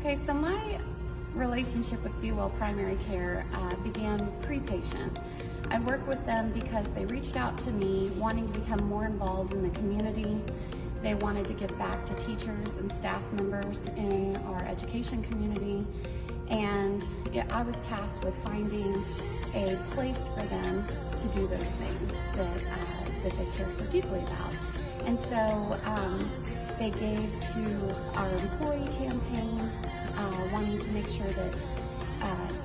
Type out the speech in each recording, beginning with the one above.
Okay, so my relationship with BeWell Primary Care began pre-patient. I work with them because they reached out to me wanting to become more involved in the community. They wanted to give back to teachers and staff members in our education community, and I was tasked with finding a place for them to do those things that they care so deeply about. And so they gave to our employee campaign, wanting to make sure that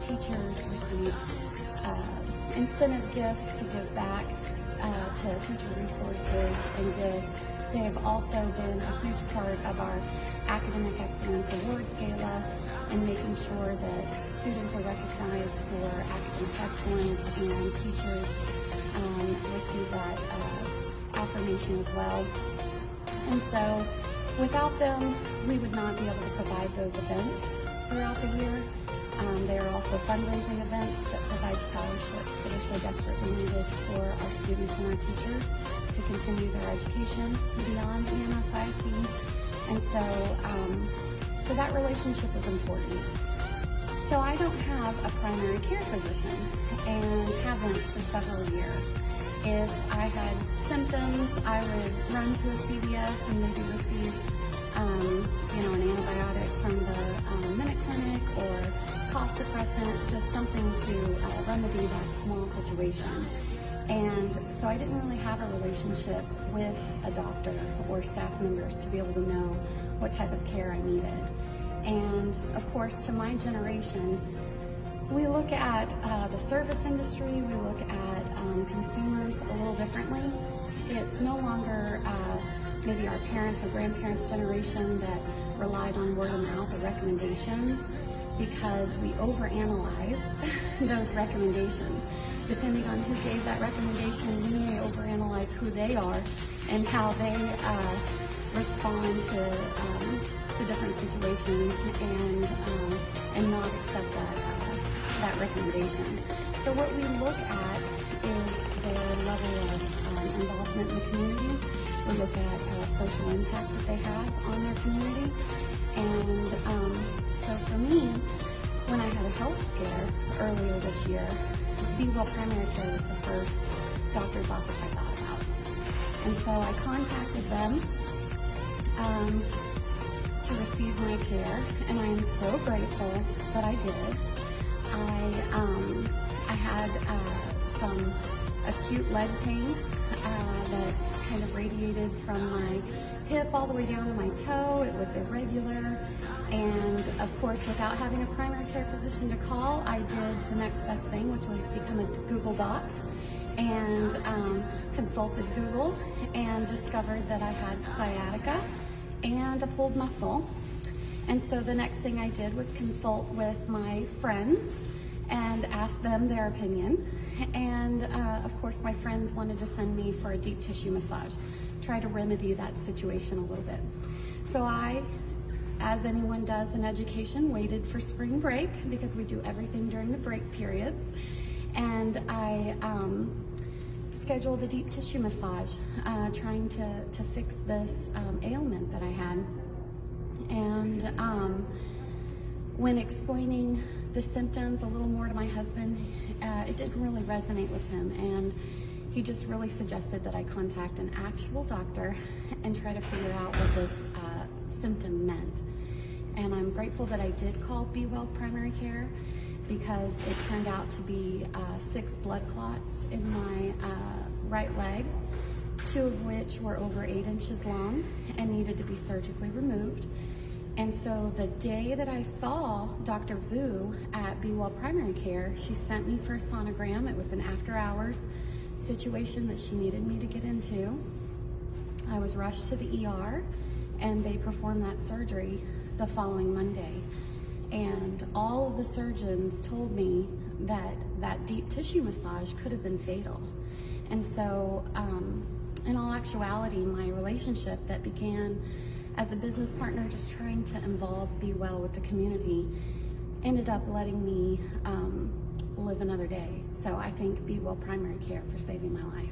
teachers receive incentive gifts to give back to teacher resources and gifts. They have also been a huge part of our Academic Excellence Awards Gala and making sure that students are recognized for academic excellence, and teachers receive that affirmation as well. And so without them, we would not be able to provide those events throughout the year. There are also fundraising events that provide scholarships that are so desperately needed for our students and our teachers to continue their education beyond the MSIC. And so that relationship is important. So I don't have a primary care physician and haven't for several years. If I had symptoms, I would run to a CVS and maybe receive an antibiotic from the Minute Clinic or cough suppressant, just something to remedy that small situation. And so I didn't really have a relationship with a doctor or staff members to be able to know what type of care I needed. And of course, to my generation, we look at the service industry, we look at consumers a little differently. It's no longer maybe our parents' or grandparents' generation that relied on word of mouth or recommendations, because we overanalyze those recommendations. Depending on who gave that recommendation, we may overanalyze who they are and how they respond to different situations, and not accept that recommendation. So what we look at is their level of involvement in the community. We look at social impact that they have on their community. And so for me, when I had a health scare earlier this year, BeWell Primary Care was the first doctor's office I thought about. And so I contacted them to receive my care, and I am so grateful that I did. I had some acute leg pain that kind of radiated from my hip all the way down to my toe. It was irregular, and of course, without having a primary care physician to call, I did the next best thing, which was become a Google Doc, and consulted Google and discovered that I had sciatica and a pulled muscle. And so the next thing I did was consult with my friends and ask them their opinion. And of course, my friends wanted to send me for a deep tissue massage, try to remedy that situation a little bit. So I, as anyone does in education, waited for spring break, because we do everything during the break periods. And I scheduled a deep tissue massage, trying to fix this ailment that I had. And when explaining the symptoms a little more to my husband, it didn't really resonate with him, and he just really suggested that I contact an actual doctor and try to figure out what this symptom meant. And I'm grateful that I did call BeWell Primary Care, because it turned out to be 6 blood clots in my right leg, 2 of which were over 8 inches long and needed to be surgically removed. And so the day that I saw Dr. Vu at BeWell Primary Care, she sent me for a sonogram. It was an after-hours situation that she needed me to get into. I was rushed to the ER, and they performed that surgery the following Monday. And all of the surgeons told me that that deep tissue massage could have been fatal. And so, in all actuality, my relationship that began as a business partner, just trying to involve BeWell with the community, ended up letting me live another day. So I thank BeWell Primary Care for saving my life.